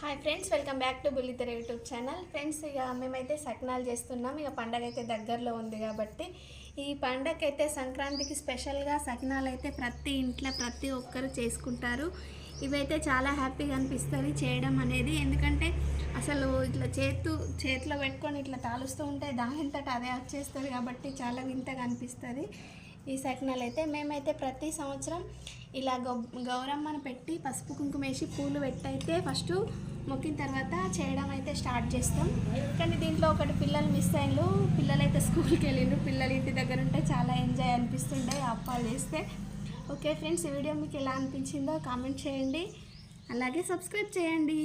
Hi friends, welcome back to బుల్లితెర YouTube channel. Friends, ఇక మేమైతే సకినాలు చేస్తున్నాం. ఇక పండగ అయితే దగ్గరలో ఉంది కాబట్టి ఈ పండగ అయితే సంక్రాంతికి స్పెషల్గా సకినాలు అయితే ప్రతి ఇంట్లో ప్రతి ఒక్కరు చేసుకుంటారు. ఇవైతే చాలా హ్యాపీగా అనిపిస్తుంది చేయడం అనేది. ఎందుకంటే అసలు ఇట్లా చేతిలో పెట్టుకొని ఇట్లా తాలుస్తూ ఉంటే దానింతట అదే వచ్చేస్తుంది కాబట్టి చాలా వింతగా అనిపిస్తుంది. ఈ సకినాలు అయితే మేమైతే ప్రతి సంవత్సరం ఇలా గౌరమ్మను పెట్టి పసుపు కుంకుమ వేసి పూలు పెట్టయితే ఫస్ట్ మొక్కిన తర్వాత చేయడం అయితే స్టార్ట్ చేస్తాం. కానీ దీంట్లో ఒకటి పిల్లలు మిస్ అయ్యారు. పిల్లలు అయితే స్కూల్కి వెళ్ళిండ్రు. పిల్లలు ఇంటి దగ్గర ఉంటే చాలా ఎంజాయ్ అనిపిస్తుండే అప్పాలు చేస్తే. ఓకే ఫ్రెండ్స్, ఈ వీడియో మీకు ఎలా అనిపించిందో కామెంట్ చేయండి, అలాగే సబ్స్క్రైబ్ చేయండి.